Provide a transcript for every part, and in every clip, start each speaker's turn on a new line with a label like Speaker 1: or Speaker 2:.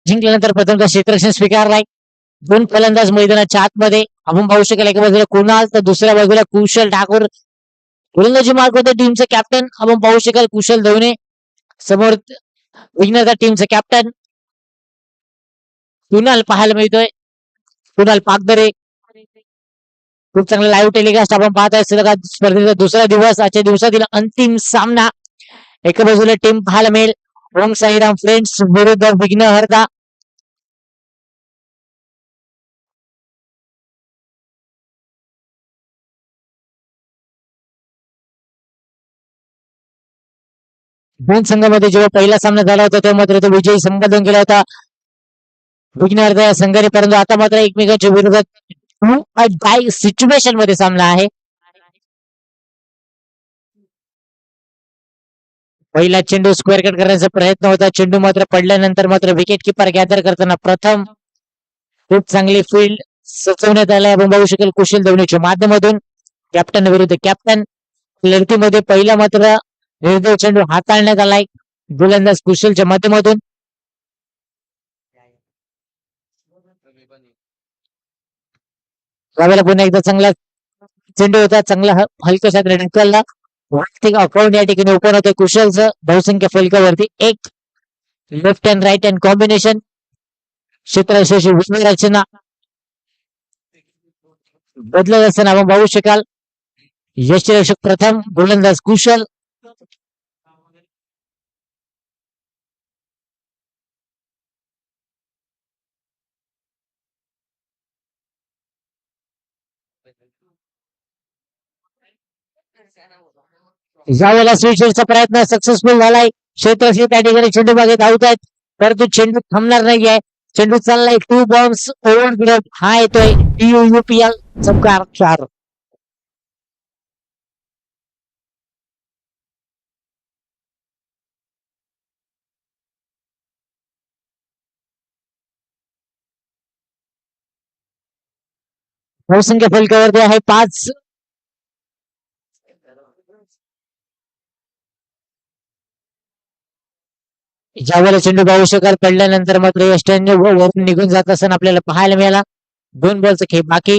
Speaker 1: जिंकल्यानंतर प्रथमतः क्षेत्ररक्षण स्वीकारलाय. दोन फलंदाज मैदानाच्या आतमध्ये आपण पाहू शकाल. एका बाजूला कुणाल तर दुसऱ्या बाजूला कुशल ठाकूर गोलंदाजी मार्ग टीमचे कॅप्टन आपण पाहू शकाल. कुशल धवणे समोर विघ्नता टीमचे कॅप्टन कुणाल पाहायला मिळतोय. कुणाल पागदरे खूप चांगला लाईव्ह टेलिकास्ट आपण पाहत आहे. स्पर्धेचा दुसरा दिवस. आजच्या दिवसातील अंतिम सामना. एका बाजूला टीम पाहायला मिळेल ओम साईराम फ्रेंड्स विरुद्ध विघ्न हरदा. दोन संघामध्ये जेव्हा पहिला सामना झाला होता तेव्हा मात्र तो विजयी संपादन केला होता विघ्न हरदा या संघाने. परंतु आता मात्र एकमेकांच्या विरोधात सिच्युएशन मध्ये सामना आहे. पहिला चेंडू स्क्वेअर कट करण्याचा प्रयत्न होता. चेंडू मात्र पडल्यानंतर मात्र विकेट किपर गॅदर करताना प्रथम खूप चांगली फील्ड सचवण्यात आलाय. आपण बघू शकेल कुशल धवणीच्या माध्यमातून कॅप्टन विरुद्ध कॅप्टन लढतीमध्ये पहिला मात्र निर्दय चेंडू हाताळण्यात आलाय गोलंदाज कुशलच्या माध्यमातून. यावेळेला पुन्हा एकदा चांगला चेंडू होता. चांगला हलक्याशा ढकलला. वैयक्तिक अकाउंट या ठिकाणी ओपन होते कुशलचं बहुसंख्य फलकावरती. एक left and right hand combination क्षेत्ररक्षणाची रचना बदलत असताना आपण पाहू शकाल. यष्टीरक्षक प्रथम गोलंदाज कुशल. यावेळेला स्विचचा प्रयत्न सक्सेसफुल झालाय. क्षेत्ररक्षक त्या ठिकाणी चेंडू मागे धावत आहेत परंतु चेंडू थांबणार नाहीये. चेंडू चाललाय. 2 बॉम्ब्स ओव्हर हा येतोय DUUPL चमकार 4. बहुसंख्य फलकावरती आहे 5. ज्यावेळेला चेंडू पाहू शकाल पडल्यानंतर मात्र यष्टीने वरून निघून जात असताना आपल्याला पाहायला मिळाला. 2 बॉलचा खेळ बाकी.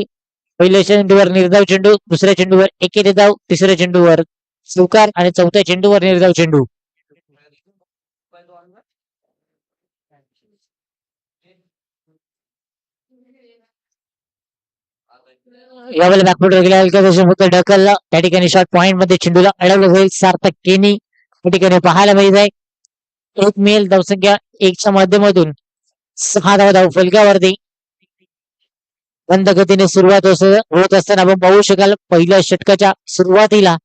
Speaker 1: पहिल्या चेंडूवर निर्धाव चेंडू, दुसऱ्या चेंडूवर एकेरी धाव, तिसऱ्या चेंडूवर चौकार आणि चौथ्या चेंडूवर निर्धाव चेंडू. यावेळेला बॅकफुटवर गेल्या ढकलला. त्या ठिकाणी शॉर्ट पॉइंट मध्ये चेंडूला अडवलं जाईल. सार्थक केनी त्या ठिकाणी पाहायला मिळत आहे. एक मेल धावसंख्या 1च्या माध्यमातून 6 धाव फलकावरती. मंद गतीने सुरुवात होत असताना आपण पाहू शकाल पहिल्या षटकाच्या सुरुवातीला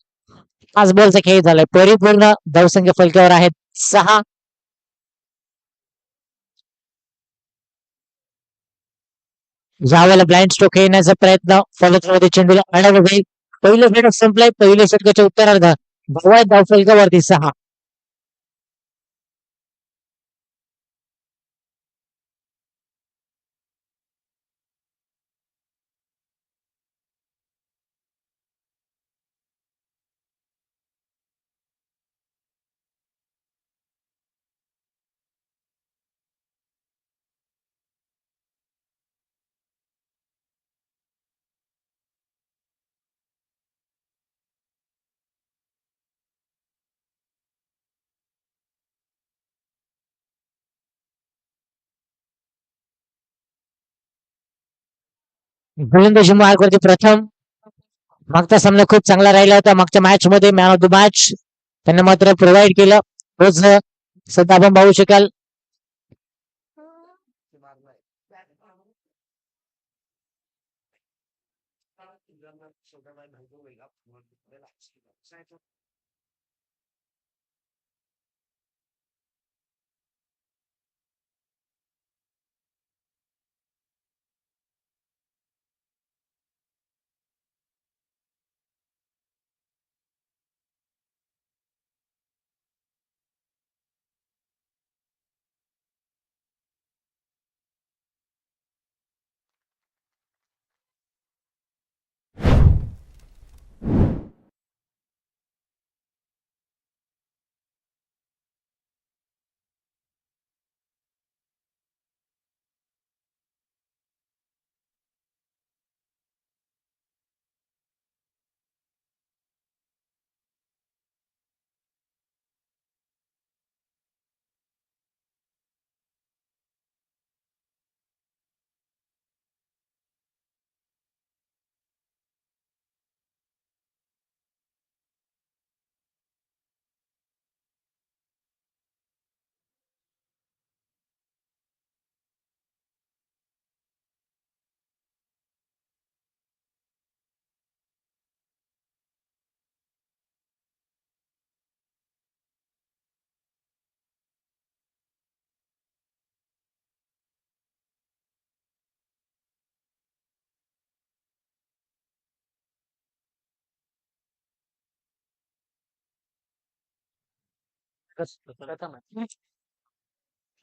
Speaker 1: 5 बॉलचा खेळ झालाय. परिपूर्ण धावसंख्या फलकावर आहेत 6. ज्यावेळेला ब्लाइंड स्ट्रोक खेळण्याचा प्रयत्न फलकामध्ये चेंडूला अडवलं जाईल. पहिलं षटक संपलंय. पहिल्या षटकाच्या उत्तरार्ध धाव फलकावरती 6. गोलंदाजी मार्गावरती प्रथम. मागचा सामना खूप चांगला राहिला होता. मागच्या मॅच मध्ये मॅन ऑफ द मॅच त्यांना मात्र प्रोव्हाइड केलं. रोज सध्या आपण पाहू शकाल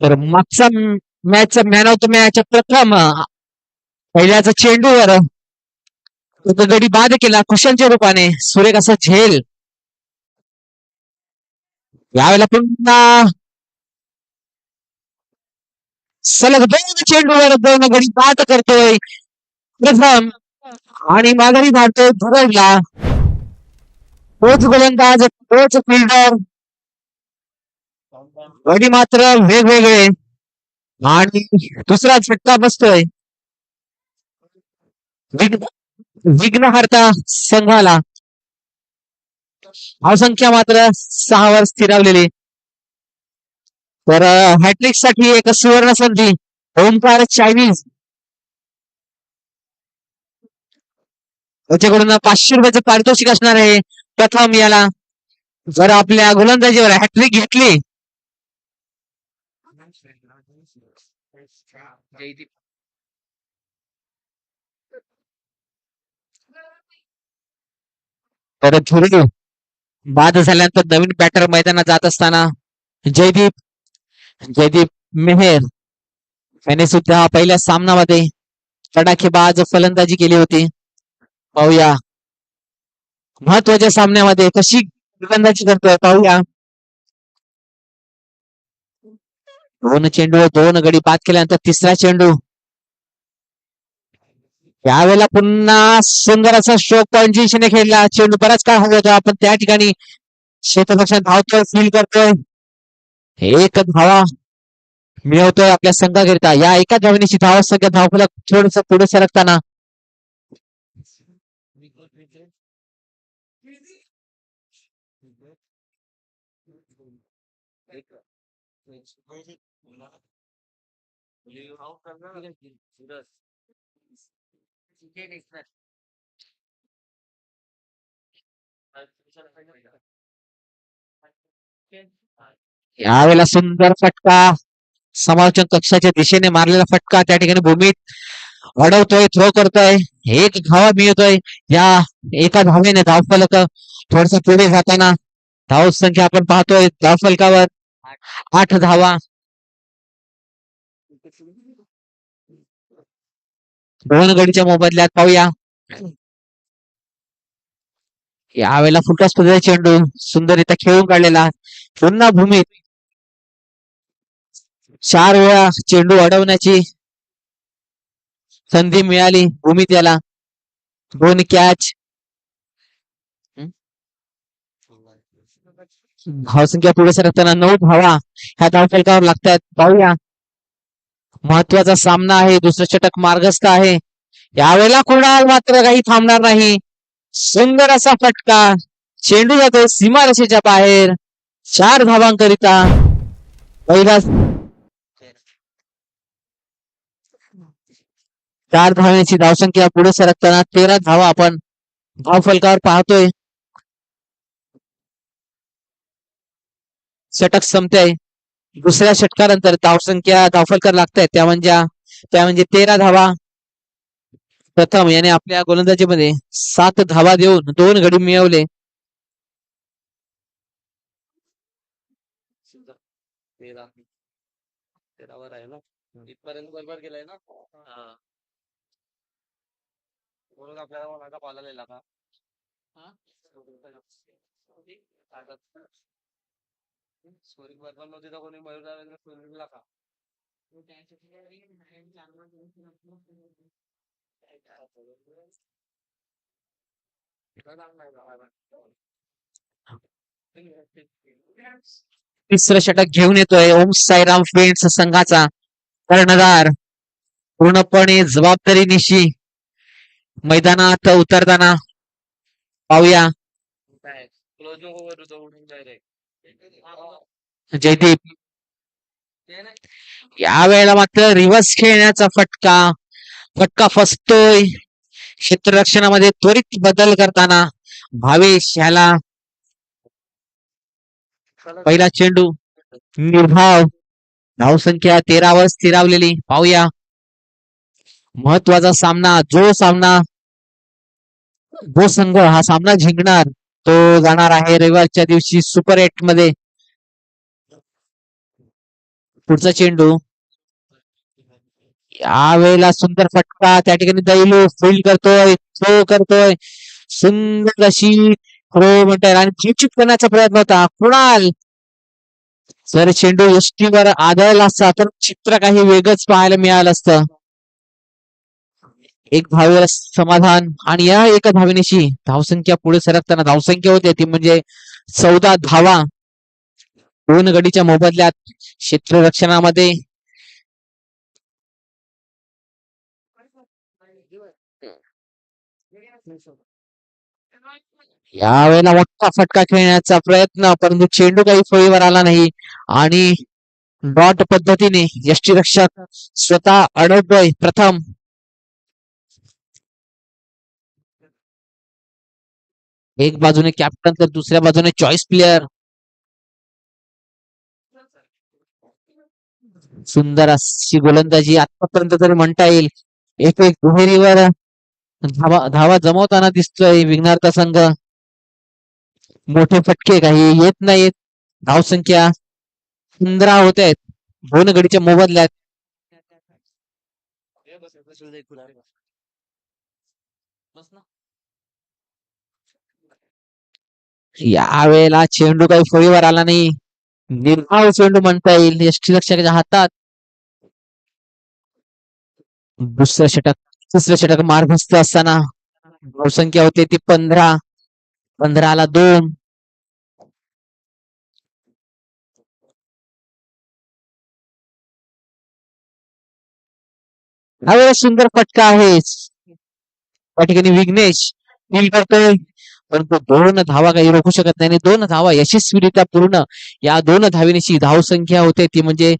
Speaker 2: तर मागचा मॅचचा मॅन ऑफ द मॅच प्रथम पहिल्याचा चेंडूवर तो गडी बाद केला कुशनच्या रूपाने सुरेख असा झेल. यावेळेला पुन्हा सलग दोन चेंडूवर दोन गडी बाद करतोय प्रथम आणि माघारी मारतोय धुरडला. तोच गोलंदाज तोच फिल्डर गडी मात्र वेगवेगळे आणि दुसरा झटका बसतोय विघ्नहर्ता संघाला. धावसंख्या मात्र 6 वर स्थिरावलेली. तर हॅट्रिक साठी एक सुवर्ण संधी. ओमकार चायनीज त्याच्याकडून 500 रुपयाचं पारितोषिक असणार आहे प्रथम याला जर आपल्या गोलंदाजीवर हॅट्रिक घेतली. तर धुरी बाद झाल्यानंतर नवीन बॅटर मैदानात जात असताना जयदीप मेहर याने सुद्धा पहिल्या सामन्यामध्ये तडाखेबाज फलंदाजी केली होती. पाहूया महत्वाच्या सामन्यामध्ये कशी फलंदाजी करतोय पाहूया. 2 चेंडू 2 गडी बाद केल्यानंतर तिसरा चेंडू. यावेळेला पुन्हा सुंदर असा स्ट्रोक पॉइंट दिशेने खेळला चेंडू बराच काळ हवा होता आपण त्या ठिकाणी क्षेत्ररक्षण धावतोय फील करतोय. एक धावा मिळवतोय आपल्या संघाकरिता. या एका धावण्याची धाव संख्या धावफलक थोडस पुढे सरकताना यावेळेला सुंदर फटका समालोचन कक्षाच्या दिशेने मारलेला फटका त्या ठिकाणी भूमीत अडवतोय थ्रो करतोय. एक धावा मिळतोय या एका धावेने धावफलक थोडस पुढे जाताना धाव संख्या आपण पाहतोय धावफलकावर 8 धावा. 2 गडीच्या मोबदल्यात पाहूया. यावेळेला फुटका स्पर्धा चेंडू सुंदररित्या खेळून काढलेला पुन्हा भूमीत 4 वेळा चेंडू अडवण्याची संधी मिळाली भूमीत याला. 2 कॅच. धावसंख्या पुढे सरकताना 9 धावा ह्या धावफलकावर लागतात. पाहूया महत्वाचा सामना आहे. दुसरं षटक मार्गस्थ आहे. यावेळेला कुणाल मात्र काही थांबणार नाही. सुंदर असा फटका चेंडू जातो सीमारेषेच्या बाहेर 4 धावांकरिता. पहिला 4 धावांची धावसंख्या पुढे सरकताना 13 धावा आपण धावफलकावर पाहतोय. षटक संपते. दुसऱ्या षटकानंतर धावसंख्या धावफलकार लागतायत त्या म्हणजे 13 धावा. प्रथम याने आपल्या गोलंदाजीमध्ये 7 धावा देऊन 2 गडी मिळवले. तिसरं षटक घेऊन येतोय ओम साईराम फ्रेंड्स संघाचा कर्णधार पूर्णपणे जबाबदारीनिशी मैदानात उतरताना. पाहूया जयदीप. यावेळेला मात्र रिव्हर्स खेळण्याचा फटका फसतोय. क्षेत्ररक्षणामध्ये त्वरित बदल करताना भावेश ह्याला पहिला चेंडू निर्धाव. धावसंख्या 13 वर स्थिरावलेली. पाहूया महत्वाचा सामना. जो संघ हा सामना जिंकणार तो जाणार आहे रविवारच्या दिवशी सुपर 8 मध्ये पुढचा चेंडू यावेळेला सुंदर फटका त्या ठिकाणी दैलू फील्ड करतोय, थ्रो करतोय, सुंदर अशी थ्रो म्हणतात आणि चिपचिप करण्याचा प्रयत्न होता कुणाल. जर चेंडू यष्टीवर आदळला असता तर चित्र काही वेगळंच पाहायला मिळालं असतं. एक धावेवर समाधान आणि या एका धावेनेशी धावसंख्या पुढे सरकताना धावसंख्या होते ती म्हणजे 14 धावा. 2 गडीच्या मोबदल्यात क्षेत्ररक्षणामध्ये यावेळेला मोठा फटका खेळण्याचा प्रयत्न परंतु चेंडू काही फळीवर आला नाही आणि डॉट पद्धतीने यष्टीरक्षक स्वतः अडवतोय प्रथम. एक बाजूने कॅप्टन तर दुसऱ्या बाजूने चॉईस प्लेअर. सुंदर अशी गोलंदाजी आतापर्यंत तरी म्हणता येईल. एक एक दुहेरीवर धावा धावा जमवताना दिसतोय विघ्नार्थ संघ. मोठे फटके काही येत नाहीत. धावसंख्या 15 होत आहेत 2 गडीच्या मोबदल्यात. यावेळेला चेंडू काही फळीवर आला नाही. निर्धाव चेंडू म्हणता येईल यष्टीरक्षकाच्या हातात. दुसरं षटक तिसरं षटक मार्गस्थ असताना धावसंख्या होते ती 15. 15ला 2. यावेळेला सुंदर फटका आहे त्या ठिकाणी विघ्नेश फील करतोय परंतु 2 धावा काही रोखू शकत नाही. 2 धावा यशस्वीरित्या पूर्ण. या 2 धावेची धावसंख्या होते ती म्हणजे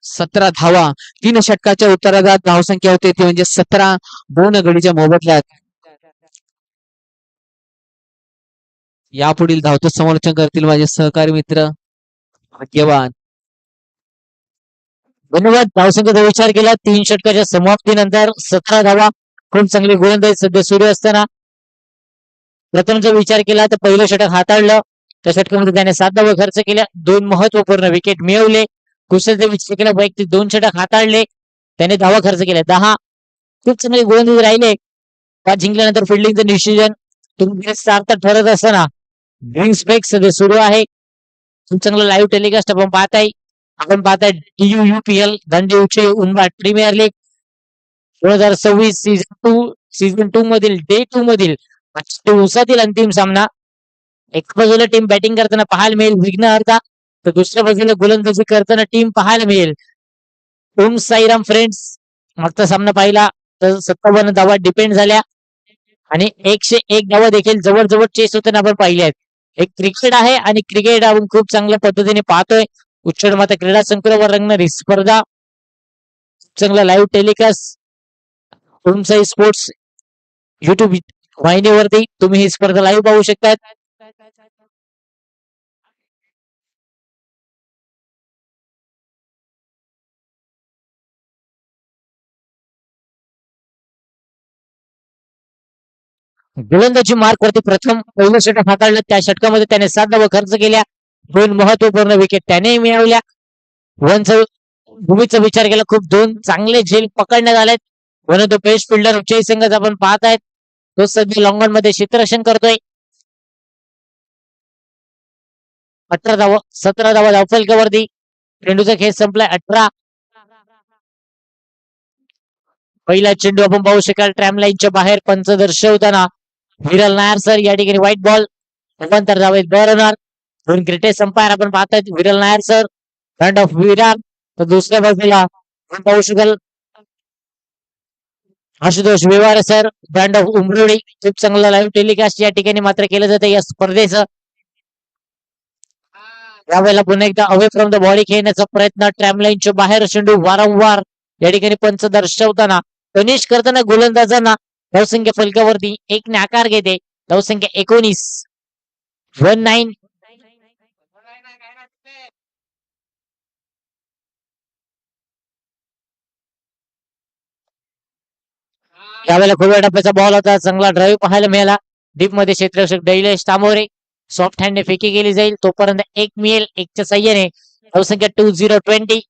Speaker 2: 17 धावा. 3 षटकाच्या उत्तरार्धात धावसंख्या होते ती म्हणजे 17. 2 गडीच्या मोबदल्यात. यापुढील धावतं समालोचन करतील माझे सहकारी मित्र भाग्यवान.
Speaker 1: धन्यवाद. धावसंख्येचा विचार केला 3 षटकाच्या समाप्तीनंतर 17 धावा. खूप चांगली गोलंदाजी सध्या सुरू असताना प्रथमचा विचार केला तर पहिलं षटक हाताळलं. त्या षटकामध्ये त्याने 7 धावा खर्च केल्या. 2 महत्वपूर्ण विकेट मिळवले. कुशलचा विचार केला वैयक्तिक 2 षटक हाताळले. त्याने धावा खर्च केल्या 10. खूप चांगली गोलंदाजी राहिले. पाच जिंकल्यानंतर फिल्डिंगचं डिसिजन तुम्ही सार्थ ठरत असताना ड्रिंक्स ब्रेक सध्या सुरू आहे. खूप चांगलं लाईव्ह टेलिकास्ट आपण पाहताय. आपण पाहताय DUUPL धनजी उचे उंबा प्रीमियर लीग 2026 सीझन 2 मधील डे 2 मधील दिवसातील अंतिम सामना. एक बाजूला टीम बॅटिंग करताना पाहायला मिळेल विघ्नहर्ता तर दुसऱ्या बाजूला गोलंदाजी करताना टीम पाहायला मिळेल ओम साईराम फ्रेंड्स. मागचा सामना पाहिला तर 57 धावा डिपेंड झाल्या आणि 101 धावा देखील जवळ चेस होताना आपण पाहिले आहेत. एक क्रिकेट आहे आणि क्रिकेट आपण खूप चांगल्या पद्धतीने पाहतोय. उच्चड माता क्रीडा संकुलावर रंगणारी स्पर्धा. चांगला लाईव्ह टेलिकास्ट ओम साई स्पोर्ट्स युट्यूब वाहिनीवरती तुम्ही ही स्पर्धा लाईव्ह पाहू शकतात. गोलंदाजी मार्क वरती प्रथम पहिलं षटक हाताळलं. त्या षटकामध्ये त्याने 7 धावा खर्च केल्या. 2 महत्वपूर्ण विकेट त्याने मिळवल्या. भूमीचा विचार केला खूप 2 चांगले झेल पकडण्यात आलेत. म्हणून तो पेस फिल्डर उच्चई संघाचा आपण पाहत आहेत. तो सध्या लॉंगॉन मध्ये क्षेत्ररक्षण करतोय. 18 धावा 17 धावा धावफलकावरती. चेंडूचा खेळ संपलाय 18. पहिला चेंडू आपण पाहू शकाल ट्रॅम लाईनच्या बाहेर पंच दर्शवताना विरल नायर सर या ठिकाणी व्हाईट बॉल नंतर धावेत बरणार. 2 क्रिकेट अंपायर आपण पाहतात विरल Nair sir front of Virar तर दुसऱ्या बाजूला आपण पाहू शकाल आशुतोष विवार सर ब्रँड ऑफ उमरोडी. खूप चांगला लाईव्ह टेलिकास्ट या ठिकाणी मात्र केलं जातं या स्पर्धेचं. यावेळेला पुन्हा एकदा अवे फ्रॉम द बॉडी खेळण्याचा प्रयत्न ट्रॅम लाईनच्या बाहेर चेंडू वारंवार या ठिकाणी पंच दर्शवताना कनिष्ठ करताना गोलंदाजांना धावसंख्या फलकावरती 1 ने आकार घेते. धावसंख्या 19 19. यावेळेला खुल्या टप्प्याचा बॉल होता. चांगला ड्राईव्ह पाहायला मिळाला. डीप मध्ये क्षेत्ररक्षक दैलेश तांबोरे सॉफ्ट हँडने फेकी केली जाईल तोपर्यंत 1 मिळेल. 1च्या साह्याने धावसंख्या 2020.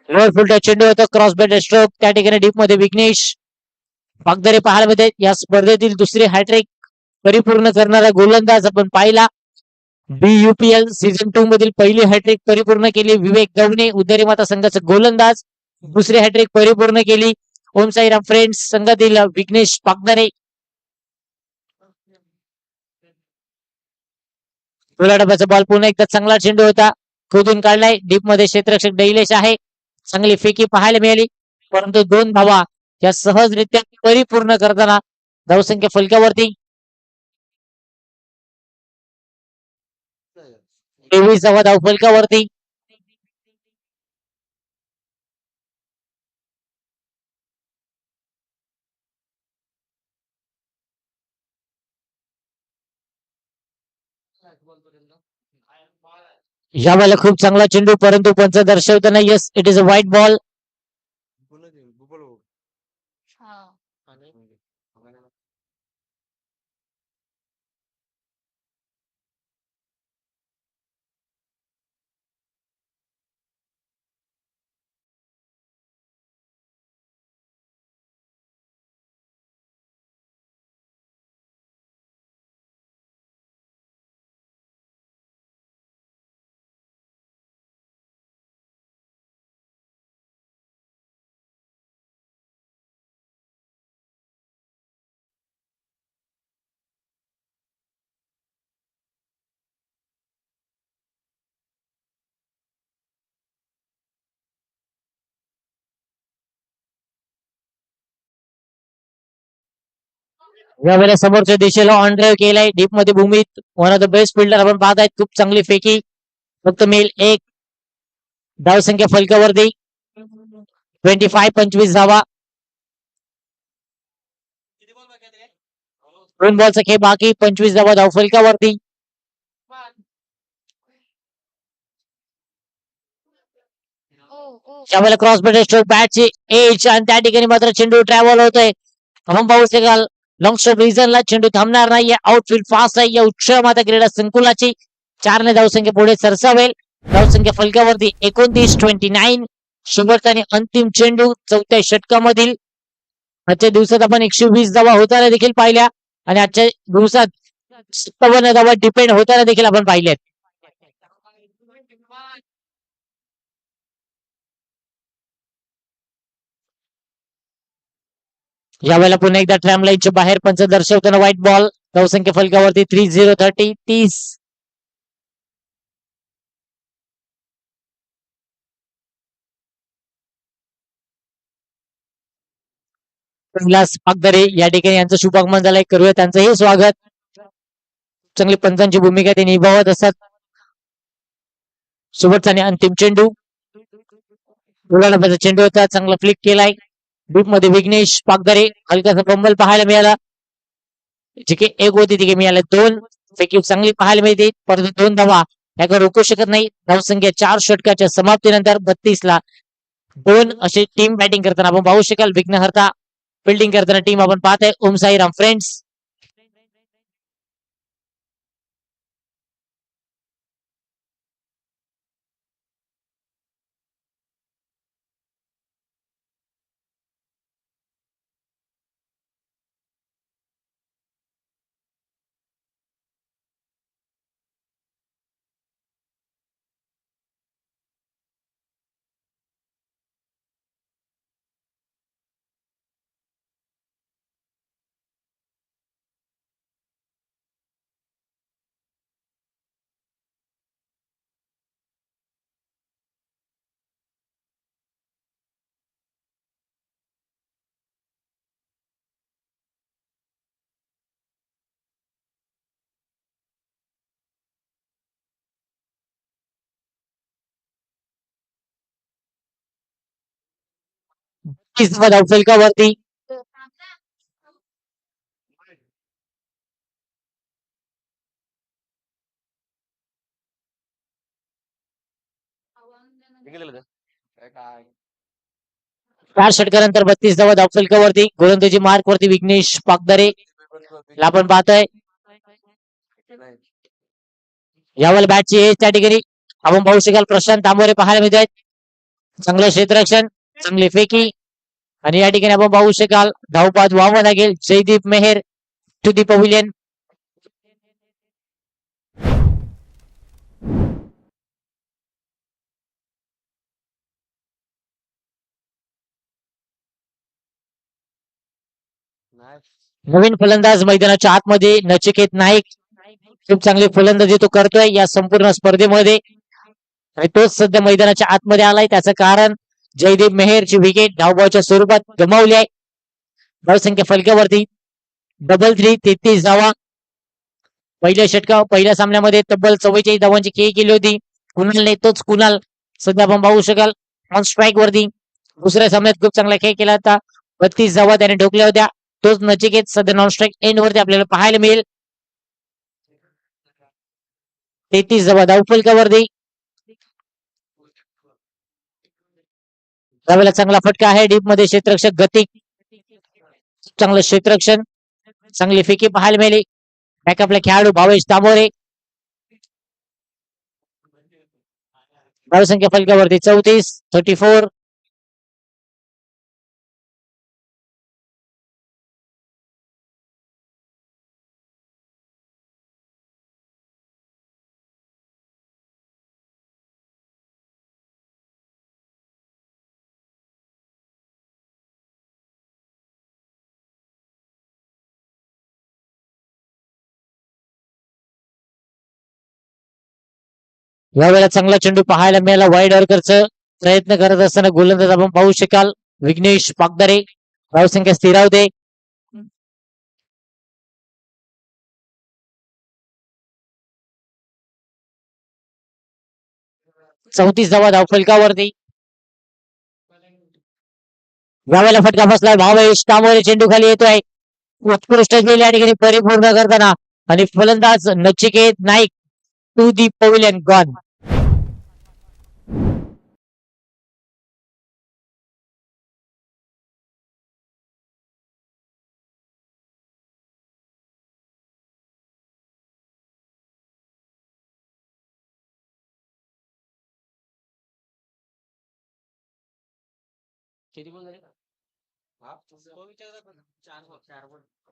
Speaker 1: लोअर फुलटा चेंडू होता क्रॉस बॅट स्ट्रोक त्या ठिकाणी डीप मध्ये विघ्नेश वागदरे पाहायला मिळते. या स्पर्धेतील दुसरी हॅट्रिक परिपूर्ण करणारा गोलंदाज आपण पाहिला. BUPL सीझन 2 मधील पहिली हॅट्रिक परिपूर्ण केली विवेक गवणे उदरी माता संघाचा गोलंदाज. दुसरी हॅट्रिक परिपूर्ण केली ओम साईराम फ्रेंड्स संघातील विघ्नेश पागदरे. खुल्या डब्याचा बॉल पुन्हा एकदा चांगला चेंडू होता खोदून काढलाय डीप मध्ये क्षेत्ररक्षक दैलेश आहे. चांगली फेकी पाहायला मिळाली परंतु 2 धावा या सहजरित्या परिपूर्ण करताना धावसंख्या फलकावरती 23 धावा धाव फलकावरती. या वेळेला खूप चांगला चेंडू परंतु पंच दर्शवताना yes it is a white ball. या वेळेला समोरच्या दिशेला ऑन ड्राईव्ह केलाय डीप मध्ये भूमीत one of the best fielder आपण पाहत आहेत खूप चांगली फेकी फक्त मेल एक धावसंख्या फलकावरती 25 धावा. 2 बॉलचा खेळ बाकी 25 धावा धाव फलकावरती. त्यावेळेला क्रॉस बॅट स्ट्रोक बॅटची एज आणि त्या ठिकाणी मात्र चेंडू ट्रॅव्हल होतोय. आपण पाहू शकाल लॉंग स्टॉप रिझनला चेंडू थांबणार नाही आउटफील्ड फास्ट आहे या उत्सव माता क्रीडा संकुलाची 4 धावसंख्या पुढे सरसावेल. धावसंख्या फलकावरती 29-29. शेवटचा आणि अंतिम चेंडू चौथ्या षटकामधील. आजच्या दिवसात आपण 120 धावा होताना देखील पाहिल्या आणि आजच्या दिवसात 57 धावा डिपेंड होताना देखील आपण पाहिल्यात. यावेळेला पुन्हा एकदा ट्रॅम लाईनच्या बाहेर पंच दर्शवताना व्हाईट बॉल. धावसंख्या फलकावरती 30-30. कैलास पागदरे या ठिकाणी यांचं शुभागमन झालंय करूया त्यांचंही स्वागत. चांगली पंचांची भूमिका ते निभावत असतात. शेवटचा आणि अंतिम चेंडू डब्याचा चेंडू होता चांगला फ्लिक केलाय डीप मध्ये विघ्नेश पागदरे हलकासा पंबल पाहायला मिळाला. जी की एक होती ती मिळाल्या 2 पैकी चांगली पाहायला मिळते परंतु 2 धावा याकडे रोखू शकत नाही. धावसंख्या 4 षटकाच्या समाप्तीनंतर 32 2 अशी टीम बॅटिंग करताना आपण पाहू शकाल. विघ्नहर्ता फिल्डिंग करताना टीम आपण पाहत आहे ओम साईराम फ्रेंड्स. धाव फलकावरती चार षटकानंतर 32 धावा धाव फलकावरती गोलंदाजी मार्क वरती विघ्नेश पागदरे आपण पाहतोय. यावेळेला बॅटची एज त्या ठिकाणी आपण पाहू शकाल प्रशांत तांबोरे पाहायला मिळत आहेत. चांगलं क्षेत्ररक्षण, चांगली फेकी आणि या ठिकाणी आपण पाहू शकाल धावपात व्हावं लागेल Jaideep Meher to the pavilion. नवीन फलंदाज मैदानाच्या आतमध्ये नचिकेत नाईक. खूप चांगली फलंदाजी तो करतोय या संपूर्ण स्पर्धेमध्ये आणि तोच सध्या मैदानाच्या आतमध्ये आलाय. त्याचं कारण जयदीप मेहरची विकेट धावबाच्या स्वरूपात गमावली आहे. धावसंख्या फलकावरती डबल 3 33 धावा. पहिल्या सामन्यामध्ये तब्बल 44 धावांची खेळी केली होती कुणालने. तोच कुणाल सध्या आपण पाहू शकाल ऑन स्ट्राईक वरती. दुसऱ्या सामन्यात खूप चांगला खेळ केला होता. 32 धावा त्याने ठोकल्या होत्या. तोच नचिकेत सध्या नॉन स्ट्राईक एंड वरती आपल्याला पाहायला मिळेल. 33 धावा धावफलकावरती. त्यावेळेला चांगला फटका आहे डीप मध्ये क्षेत्ररक्षक गतिक. चांगलं क्षेत्ररक्षण, चांगली फेकी पाहायला मिळाली. बॅकअपला खेळाडू भावेश तांबोरे. धावसंख्या फलकावरती 34 34. यावेळेला चांगला चेंडू पाहायला मिळाला वाईड ऑर्करचं. प्रयत्न करत असताना गोलंदाज आपण पाहू शकाल विघ्नेश पागदरे. धावसंख्या स्थिरावते. चौतीस धावा धावफलकावरती. यावेळेला फटका बसलाय भावेश तांबोरे. चेंडू खाली येतोय. उत्कृष्ट गेले या ठिकाणी परिपूर्ण करताना आणि फलंदाज Nachiket Naik to the pavilion gone.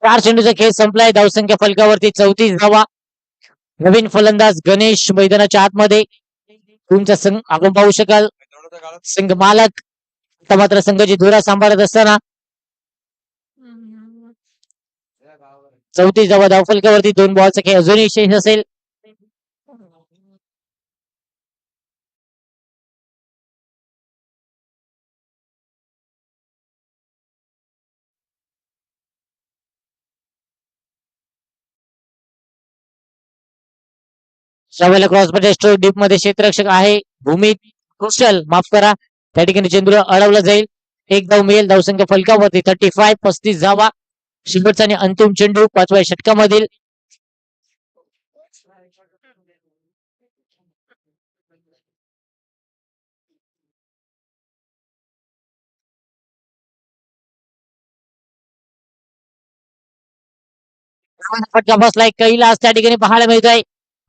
Speaker 1: चार चेंडूचा खेळ संपलाय. धावसंख्या फलकावरती 34 धावा. नवीन फलंदाज गणेश मैदानाच्या आतमध्ये. तुमचा संघ आपण पाहू शकाल संघ मालक. आता मात्र संघाची धुरा सांभाळत असताना 34 धावा धावफलकावरती. 2 बॉलचा खेळ अजूनही शेष असेल. शावेला क्रॉसमध्ये स्ट्रोक डीप मध्ये क्षेत्ररक्षक आहे भूमित कुशल. माफ करा त्या ठिकाणी चेंडूला अडवलं जाईल. एक धाव मिळेल. धावसंख्या फलकावरती 35 35 धावा. शेवटचा आणि अंतिम चेंडू 5व्या षटकामधील. फटका बसलाय. कैलास त्या ठिकाणी पाहायला मिळतोय.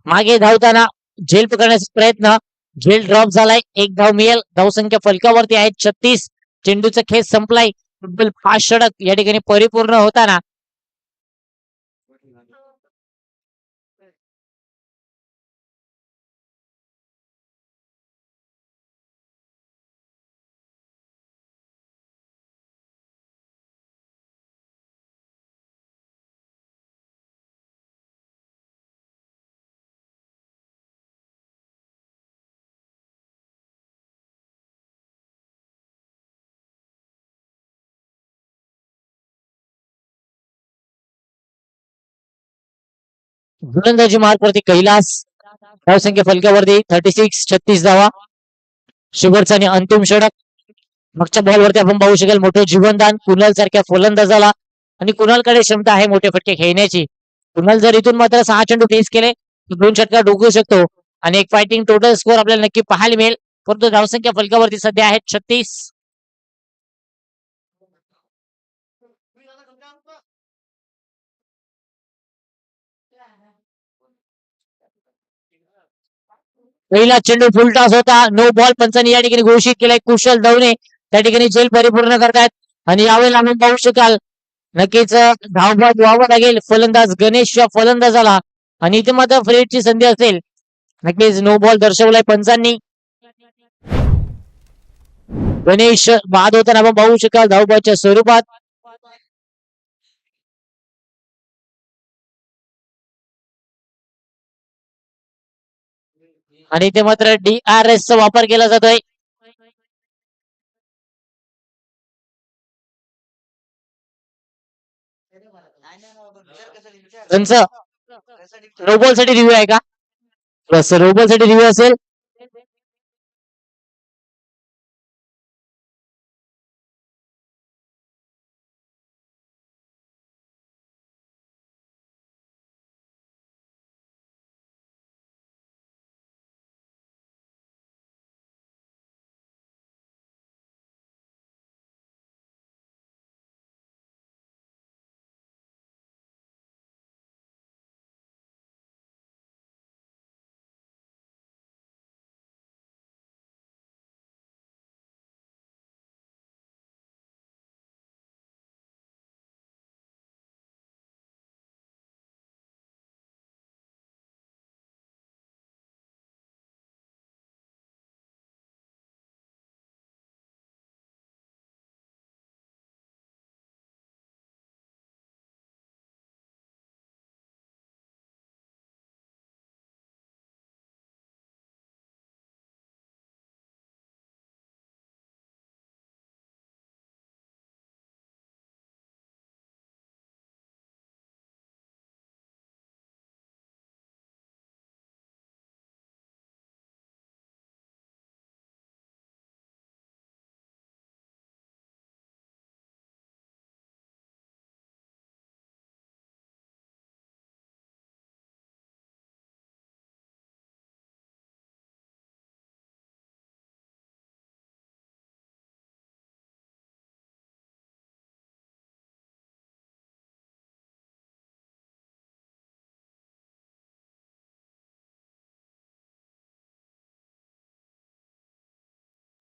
Speaker 1: मागे धावताना झेल पकडण्याचा प्रयत्न. झेल ड्रॉप झालाय. एक धाव मिळेल. धावसंख्या फलकावरती आहे 36. चेंडूचा खेळ संपलाय. तब्बल 5 षटक या ठिकाणी परिपूर्ण होताना गोलंदाजी मार्गवरती कैलास. धावसंख्या फलकावरती 36 36 धावा. शेवटचा आणि अंतिम षटक. मागच्या बॉलवरती आपण पाहू शकाल मोठं जीवनदान कुणाल सारख्या फलंदाजाला. आणि कुणालकडे क्षमता आहे मोठे फटके खेळण्याची. कुणाल जर इथून मात्र 6 चेंडू फेस केले तर 2 षटकार डोकवू शकतो आणि एक फायटिंग टोटल स्कोर आपल्याला नक्की पाहायला मिळेल. परंतु धावसंख्या फलकावरती सध्या आहे 36. पहिला चेंडू फुलटॉस होता. नो बॉल पंचांनी या ठिकाणी घोषित केलाय. कुशल धावणे त्या ठिकाणी झेल परिपूर्ण करतायत आणि यावेळेला आपण पाहू शकाल नक्कीच धावबाद व्हावं लागेल. फलंदाज गणेश या फलंदाजाला आणि इथे मात्र फ्रेडची संधी असेल. नक्कीच नो बॉल दर्शवलाय पंचांनी. गणेश बाद होताना आपण पाहू शकाल धावबादच्या स्वरूपात. आणि इथे मात्र DRS चा वापर केला जातोय. त्यांचं रोबॉल साठी रिव्ह्यू आहे का? बस रोबॉल साठी रिव्ह्यू असेल.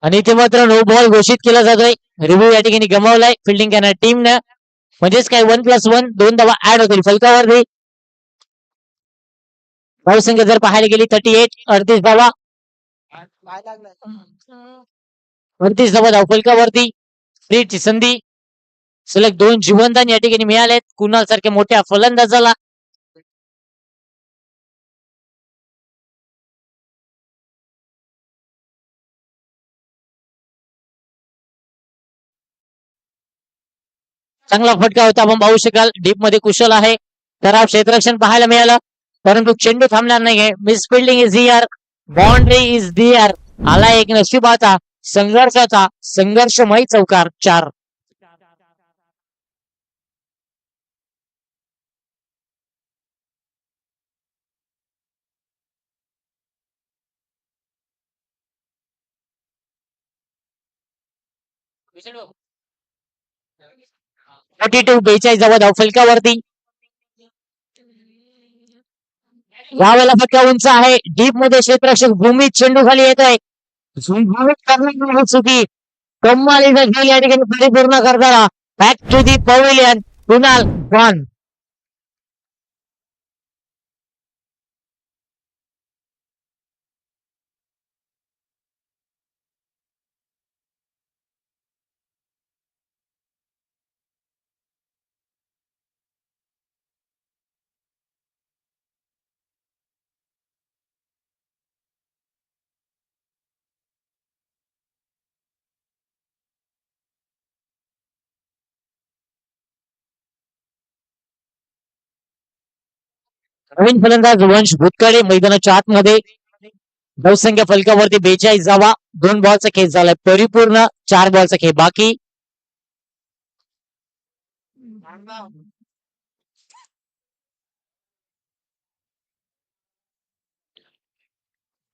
Speaker 1: आणि इथे मात्र नो बॉल घोषित केला जातोय. रिव्ह्यू या ठिकाणी गमावलाय फिल्डिंग करणार टीमनं. म्हणजेच काय 1+1 2 धावा ऍड होतील फलकावरती. धावसंख्या जर पाहायला गेली 38 38 धावा. 38 धावा धाव फलकावरती. फ्रीडची संधी सलग 2 जिवंतदान या ठिकाणी मिळालेत कुणाल सारख्या मोठ्या फलंदाजाला. चांगला फटका होता आपण पाहू शकाल. डीप मध्ये कुशल आहे. खराब क्षेत्ररक्षण पाहायला मिळालं परंतु चेंडू थांबणार नाहीये. Miss fielding is here. Boundary is here. आला एक नशिबाचा संघर्षाचा संघर्षमय चौकार 4. फोर्टी टू 42 धावा धाव फलकावरती. यावेळेला फटका उंच आहे. डीप मध्ये क्षेत्ररक्षक भूमीत चेंडू खाली येत आहे. भूमीत करण्याची चुकी कम्मालीचा खेळ या ठिकाणी परिपूर्ण करताना back to the pavilion Kunal gone. नवीन फलंदाज वंश भूतकडे मैदानाच्या आतमध्ये. धावसंख्या फलकावरती 42 धावा. 2 बॉलचा खेळ झालाय परिपूर्ण. 4 बॉलचा खेळ बाकी.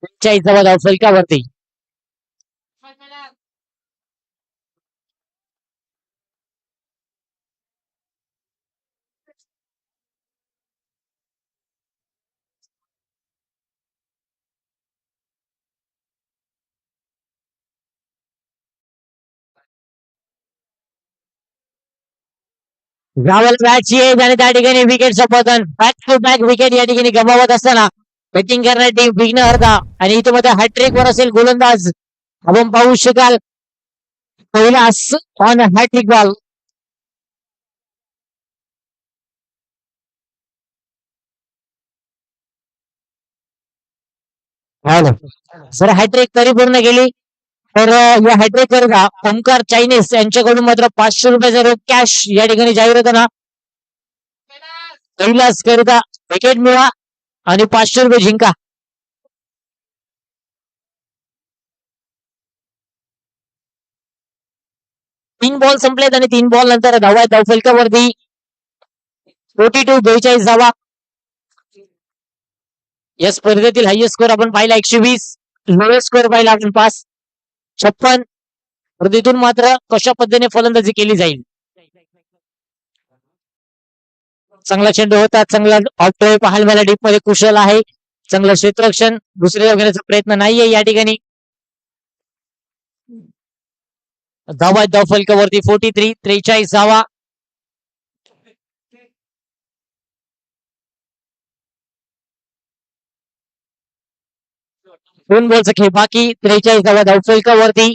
Speaker 1: 42 धावा धाव फलकावरती. रावल बॅटची एज आणि त्या ठिकाणी विकेटचं पतन. बॅक टू बॅक विकेट या ठिकाणी गमावत असताना बॅटिंग करणारी टीम विघ्न हरता आणि इथे मध्ये हॅट्रिक वर असेल गोलंदाज. आपण पाहू शकाल पहिला ऑन हॅट्रिक बॉल. जर हॅट्रिक तरी पूर्ण केली तर या हॅट्रिक करता ओमकार चायनीज यांच्याकडून मात्र ₹500 रोख कॅश या ठिकाणी जाहीर होताना कैलास करता विकेट मिळवा आणि ₹500 जिंका. 3 बॉल संपलेत आणि 3 बॉल नंतर धावा धावफलकावरती 42 धावा. या स्पर्धेतील हायएस्ट स्कोर आपण पाहिला 120. लोएस्ट स्कोर पाहिला आपण 56. स्पर्धेतून मात्र कशा पद्धतीने फलंदाजी केली जाईल. चांगला चेंडू होता. चांगला ऑफ पाहायला मला डीप मध्ये कुशल आहे. चांगलं क्षेत्ररक्षण दुसऱ्या घेण्याचा प्रयत्न नाहीये या ठिकाणी. धावा धावफलकावरती 43 धावा. 2 बॉलचा खेळ बाकी. 43 धावा धावफलकावरती.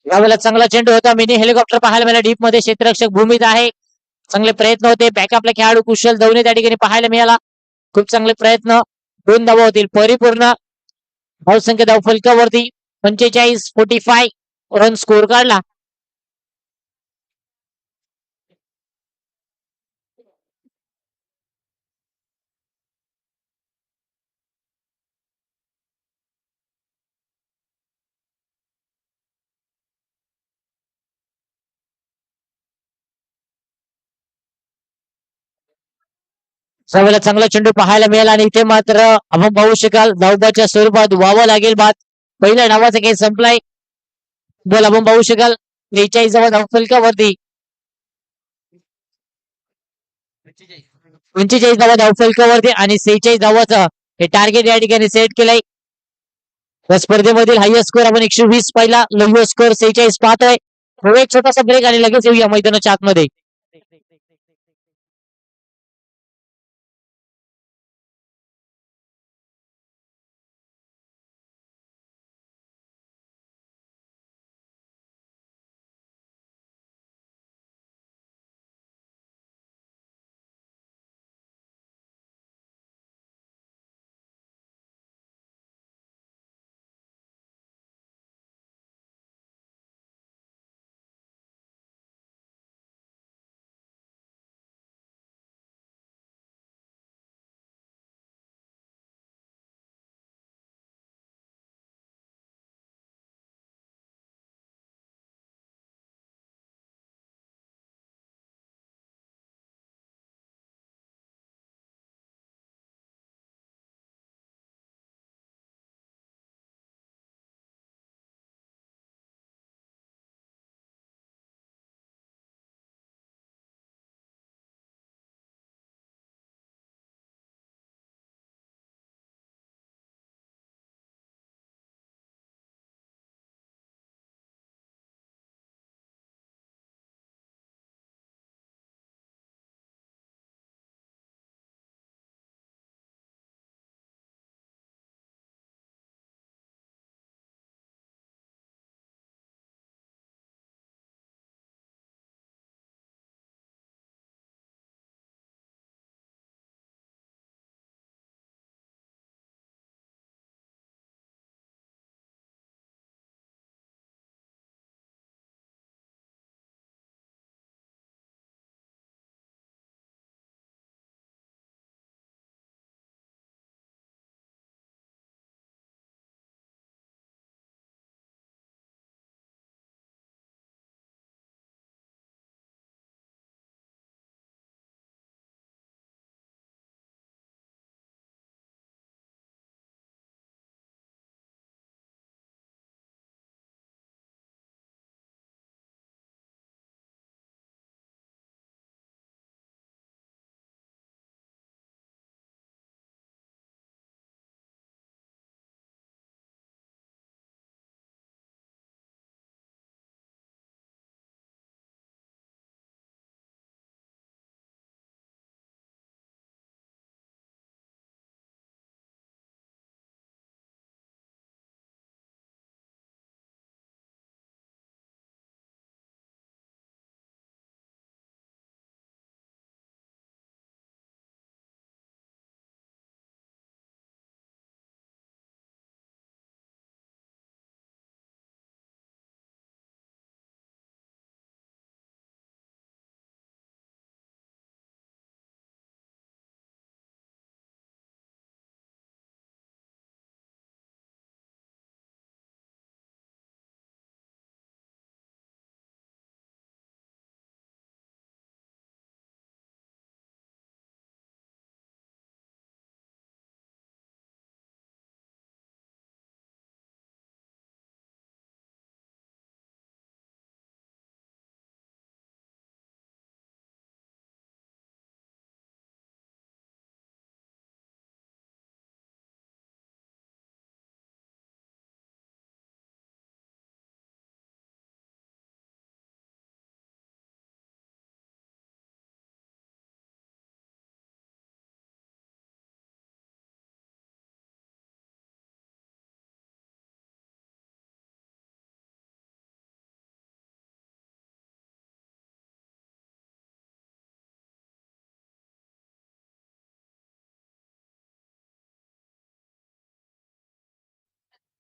Speaker 1: यावेळेला चांगला चेंडू होता. मिनी हेलिकॉप्टर पाहायला मला डीप मध्ये क्षेत्ररक्षक भूमीत आहे. चांगले प्रयत्न होते. बॅकअपला खेळाडू कुशल धवने त्या ठिकाणी पाहायला मिळाला. खूप चांगले प्रयत्न. 2 धावा होतील परिपूर्ण. धावसंख्या धावफलकावरती 45 रन स्कोर काढला. त्यावेळेला चांगला चेंडू पाहायला मिळाला आणि इथे मात्र आपण पाहू शकाल धावबाच्या स्वरूपात व्हावं लागेल बाद. पहिल्या डावाचा खेळ संपलाय. बॉल आपण पाहू शकाल 43 धावा धावफलकावरती. 45 धावा धावफलकावरती आणि 46 धावाचं हे टार्गेट या ठिकाणी सेट केलंय. या स्पर्धेमधील हायएस्ट स्कोर आपण 120 पाहिला. लोएस्ट स्कोर 46 पाहतोय. एक छोटासा ब्रेक आणि लगेच येऊया मैदानाच्या आतमध्ये.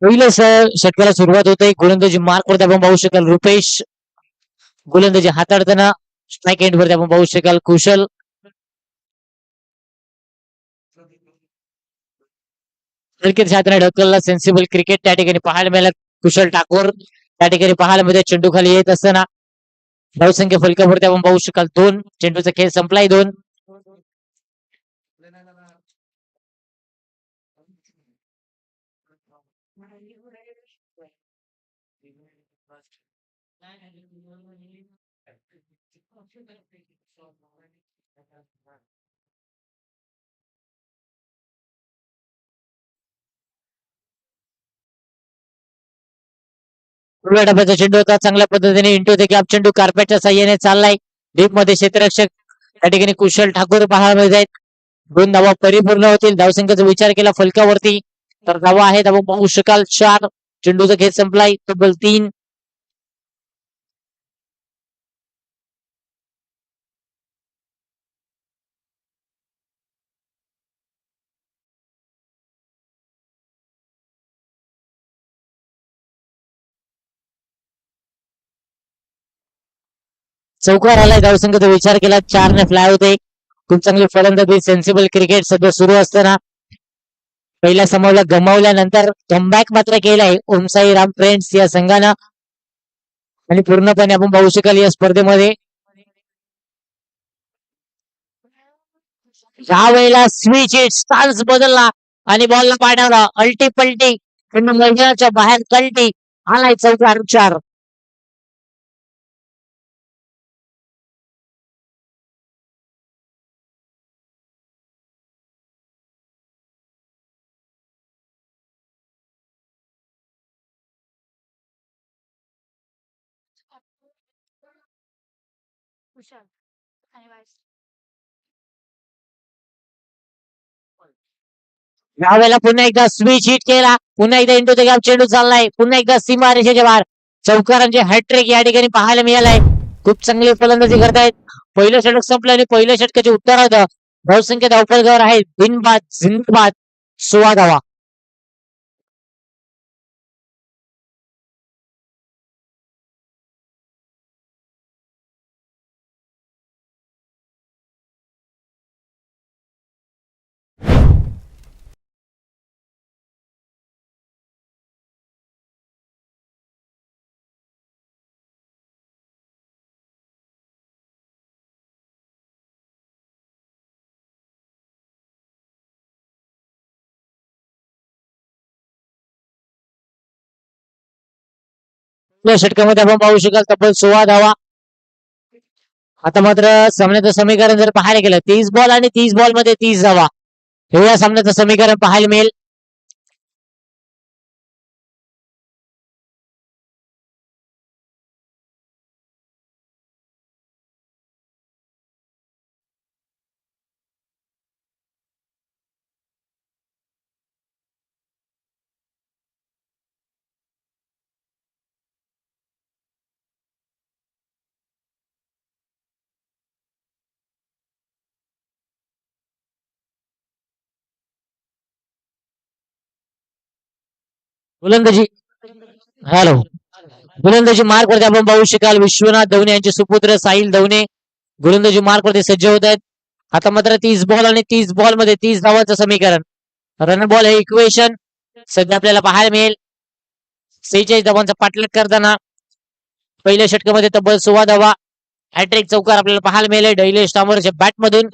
Speaker 1: पहिल्या षटकाला सुरुवात होते. गोलंदाजी मार्क वरती आपण पाहू शकाल रुपेश. गोलंदाजी हाताळताना स्ट्राईक एंड वरती आपण पाहू शकाल कुशल. हलकेच्या हाताने ढकलला. सेन्सिबल क्रिकेट त्या ठिकाणी पाहायला मिळाला. कुशल ठाकूर त्या ठिकाणी पाहायला मिळते. चेंडू खाली येत असताना धावसंख्या फलकावरती आपण पाहू शकाल 2. चेंडूचा खेळ संपलाय 2. उजव्या डब्याचा चेंडू होता. चांगल्या पद्धतीने इंटू द गॅप चेंडू कार्पेटच्या साह्याने चाललाय. डीप मध्ये क्षेत्ररक्षक त्या ठिकाणी कुशल ठाकूर पाहायला मिळत आहेत. 2 धावा परिपूर्ण होतील. धावसंख्येचा विचार केला फलकावरती तर धावा आहेत आपण पाहू शकाल 4. चेंडूचा खेळ संपलाय तब्बल 3. चौकार आलाय. धावसंख्येचा विचार केला 4 ने फ्लाय होते. खूप चांगली फलंदाजी. सेन्सिबल क्रिकेट सध्या सुरू असताना पहिल्या समोरला गमावल्यानंतर कमबॅक मात्र केलाय ओमसाई राम फ्रेंड्स या संघानं. आणि पूर्णपणे आपण पाहू शकाल या स्पर्धेमध्ये या वेळेला स्विच हिट स्टान्स बदलला आणि बॉलला पाठवला. अल्टी पलटी मैदानाच्या बाहेर कल्टी आलाय. चौकार 4. यावेळेला पुन्हा एकदा स्विच हिट केला. पुन्हा एकदा इंटू द गॅप चेंडू चाललाय. पुन्हा एकदा सीमा रेषेच्या बाहेर चौकारांचे हॅट्रिक या ठिकाणी पाहायला मिळालाय. खूप चांगली फलंदाजी करतायत. पहिलं षटक संपलं आणि पहिल्या षटकाचे उत्तरार्ध धावसंख्या धावफलकावर आहे बिनबाद झिंदाबाद 16 धावा. या षटकामध्ये आपण पाहू शकाल तब्बल 16 धावा. आता मात्र सामन्याचं समीकरण जर पाहायला गेलं 30 बॉल आणि 30 बॉल मध्ये 30 धावा हे या सामन्याचं समीकरण पाहायला मिळेल. गोलंदाजी हॅलो गोलंदाजी मार्क वरती आपण पाहू शकाल विश्वनाथ दवणे यांचे सुपुत्र साहिल दवणे गोलंदाजी मार्क वरती सज्ज होत आहेत. आता मात्र 30 बॉल आणि 30 बॉल मध्ये 30 धावांचं समीकरण. रन बॉल हे इक्वेशन सध्या आपल्याला पाहायला मिळेल. 46 धावांचा पाठलाग करताना पहिल्या षटकामध्ये तब्बल 16 धावा हॅट्रिक चौकार आपल्याला पाहायला मिळेल डैलेश तांबोरच्या बॅट मधून.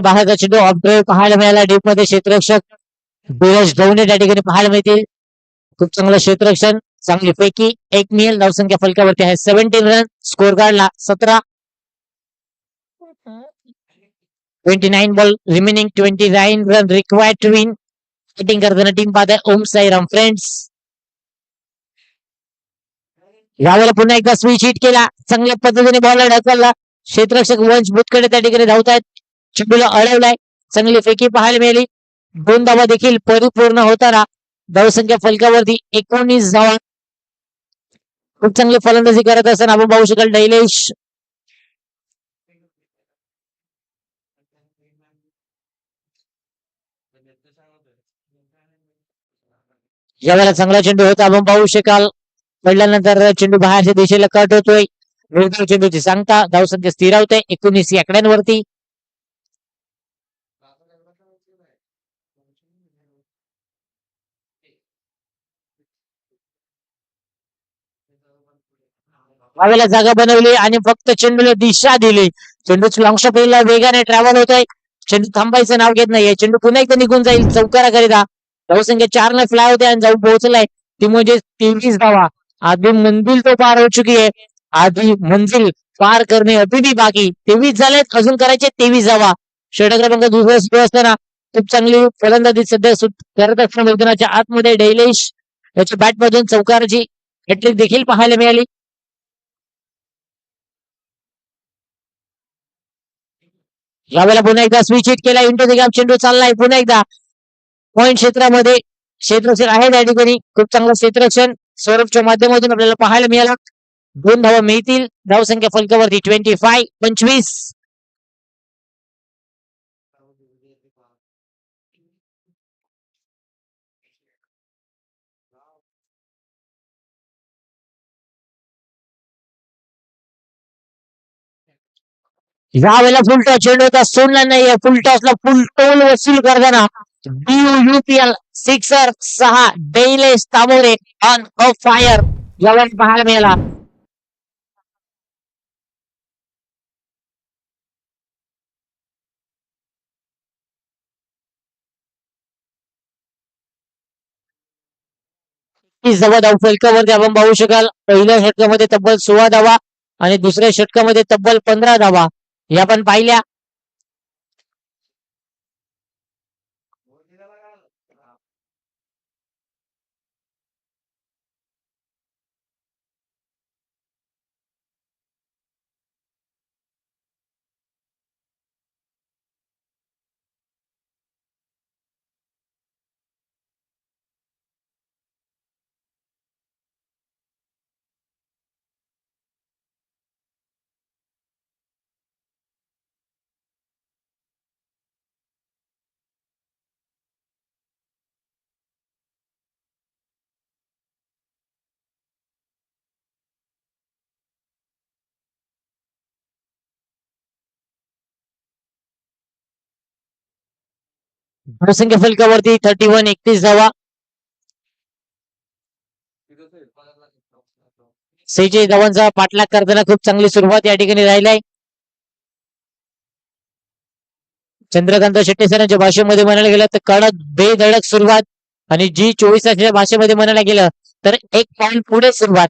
Speaker 1: बाहेरचा चेंडू ऑफ ड्राईव्ह पाहायला मिळाला. डीप मध्ये क्षेत्ररक्षक धीरज धवणे त्या ठिकाणी पाहायला मिळतील. खूप चांगलं क्षेत्ररक्षण चांगली पैकी 1 मिळेल. धावसंख्या फलकावरती आहे 17 रन. स्कोर काढला 17. 29 ball remaining 29 run required to win. Batting करताना टीम पाहत आहे ओम साईराम फ्रेंड्स. यावेळेला पुन्हा एकदा स्विच हिट केला. चांगल्या पद्धतीने बॉल ढकलला. क्षेत्ररक्षक वंश बुतकडे त्या ठिकाणी धावत आहेत. चेंडूला अडवलाय. चांगली फेकी पाहायला मिळाली. 2 धावा देखील परिपूर्ण होताना धावसंख्या फलकावरती 19 धावा. खूप चांगली फलंदाजी करत असताना आपण पाहू शकाल शैलेश यावेळेला चांगला चेंडू होता. आपण पाहू शकाल पडल्यानंतर चेंडू बाहेरच्या दिशेला कट होतोय. विरुद्ध चेंडूची सांगता धावसंख्या स्थिरावते 19 या आकड्यांवरती. यावेळेला जागा बनवली आणि फक्त चेंडूला दिशा दिली. चेंडूची लॉंग पहिला वेगाने ट्रॅव्हल होतोय. चेंडू थांबायचं नाव घेत नाहीये. चेंडू पुन्हा एकदा निघून जाईल चौकाराकरिता. धावसंख्या 4 ने फ्लाय होते आणि जाऊन पोहोचलाय ती म्हणजे 23 धावा. आधी मंजिल तो पार हो चुकी आहे. आधी मंजिल पार करणे अभी भी बाकी. 23 झालेत, अजून करायचे 23 धावा. षटक क्रमांक दुसरा सुरू असताना खूप चांगली फलंदाजी सध्या करत असताना मैदानाच्या आतमध्ये डैलेश याच्या बॅट मधून चौकाराची हॅट्रिक देखील पाहायला मिळाली. यावेळेला पुन्हा एकदा स्विच हिट केला. इंटू द गॅप चेंडू चाललाय पुन्हा एकदा पॉइंट क्षेत्रामध्ये. क्षेत्ररक्षण आहे त्या ठिकाणी. खूप चांगलं क्षेत्ररक्षण सौरभच्या माध्यमातून आपल्याला पाहायला मिळाला. 2 धावा मिळतील. धावसंख्या फलकावरती 25. यावेळेला फुल टॉस चेंडू होता, सोडला नाहीये. फुल टॉसला फुल टोल वसूल करताना BUPL sixer 6 Dailesh Tamore on a fire यावेळेला पाहायला मिळाला. तीस धावा धाव फलकावरती आपण पाहू शकाल. पहिल्या षटकामध्ये तब्बल 16 धावा आणि दुसऱ्या षटकामध्ये तब्बल 15 धावा या आपण पाहिल्या. धावसंख्या फलकावरती 31 धावा. 46 धावांचा पाठलाग करताना खूप चांगली सुरुवात या ठिकाणी राहिलाय. चंद्रकांत शेट्टी सरांच्या भाषेमध्ये म्हणायला गेलं तर कडक बेधडक सुरुवात आणि G24 भाषेमध्ये म्हणायला गेलं तर 1 पॉइंट पुढे सुरुवात.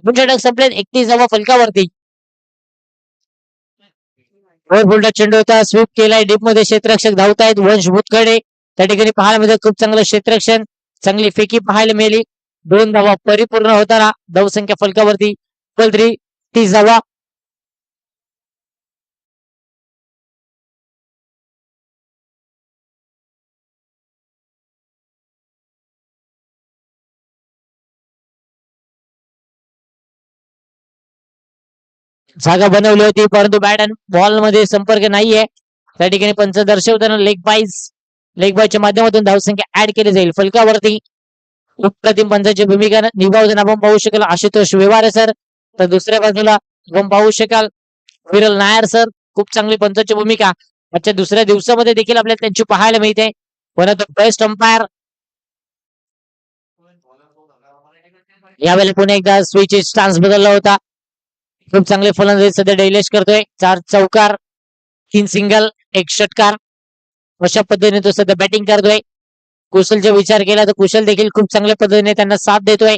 Speaker 1: षटक संपले 31 धावा फलकावरती. फुलटा चेंडू होता, स्वीप केलाय. डीप मध्ये क्षेत्ररक्षक धावतायत. वंश भूतकडे त्या ठिकाणी पाहायला मिळतं खूप चांगलं क्षेत्ररक्षण. चांगली फेकी पाहायला मिळाली. 2 धावा परिपूर्ण होताना धावसंख्या फलकावरती 30 धावा. जागा बनवली होती परंतु बॅट अँड बॉल मध्ये संपर्क नाहीये. त्या ठिकाणी पंच दर्शवताना लेग बायच्या माध्यमातून धावसंख्या ऍड केली जाईल फलकावरती. अप्रतिम पंचाची भूमिका निभावताना आपण पाहू शकाल आशुतोष व्यवहारे सर. तर दुसऱ्या बाजूला आपण पाहू शकाल विरल नायर सर. खूप चांगली पंचाची भूमिका आजच्या दुसऱ्या दिवसामध्ये देखील आपल्याला त्यांची पाहायला मिळते. परंतु बेस्ट अंपायर यावेळेला पुन्हा एकदा स्विच स्टान्स बदलला होता. खूप चांगले फलंदाजी सध्या डैलेश करतोय. 4 चौकार 3 सिंगल 1 षटकार अशा पद्धतीने तो सध्या बॅटिंग करतोय. कुशलचा विचार केला तर कुशल देखील खूप चांगल्या पद्धतीने त्यांना साथ देतोय.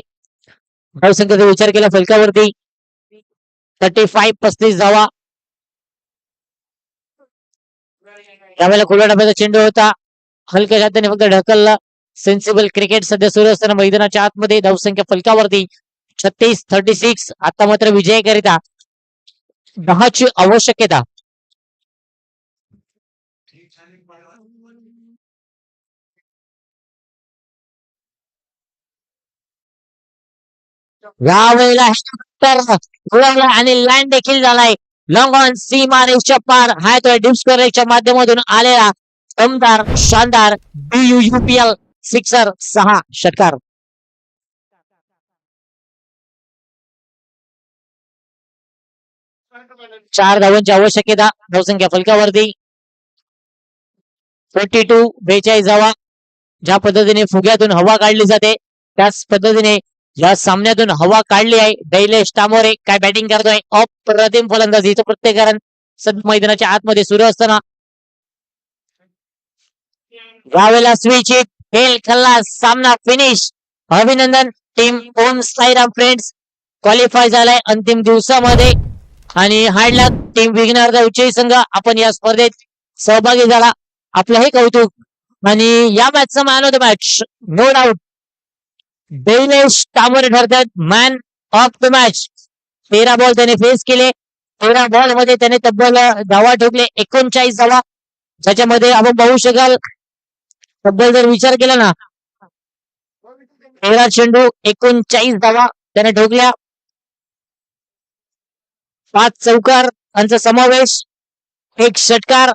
Speaker 1: धावसंख्येचा विचार केला फलकावरती 35 धावा. यावेळेला खुल्या डब्याचा चेंडू होता. हलक्या हाताने फक्त ढकलला. सेन्सिबल क्रिकेट सध्या सुरू असताना मैदानाच्या आतमध्ये धावसंख्या फलकावरती 36. आता मात्र विजयाकरिता 10 ची आवश्यकता. यावेळेला उडवला आणि लँड देखील झालाय. लॉंग ऑन सीमा रेषच्या पार हा तो डीप स्क्वेअरच्या माध्यमातून आलेला दमदार शानदार BUUPL सिक्सर 6 षटकार. चार धावांची आवश्यकता धावसंख्या फलकावरती 42 धावा. ज्या पद्धतीने फुग्यातून हवा काढली जाते त्याच पद्धतीने या सामन्यातून हवा काढली आहे. दैलेश तामोरे काय बॅटिंग करतोय. अप्रतिम फलंदाजीचं प्रत्येकरण सध्या मैदानाच्या आतमध्ये सुरू असताना यावेळेला स्विच हिट खेळ खल्लास सामना फिनिश. अभिनंदन team Om Sairam friends qualify झालाय अंतिम दिवसामध्ये आणि हार्ड लक टीम विघ्नहर्ता उच्चई संघ आपण या स्पर्धेत सहभागी झाला. आपलं हे कौतुक. आणि या मॅचचा man of the match no doubt Dailesh Tamore ठरतात man of the match. 13 ball त्याने फेस केले. 13 बॉल मध्ये त्याने तब्बल धावा ठोकले 39 धावा. ज्याच्यामध्ये आपण पाहू शकाल तब्बल जर विचार केला ना 13 चेंडू 39 धावा त्याने ठोकल्या. 5 चौकार यांचा समावेश. 1 षटकार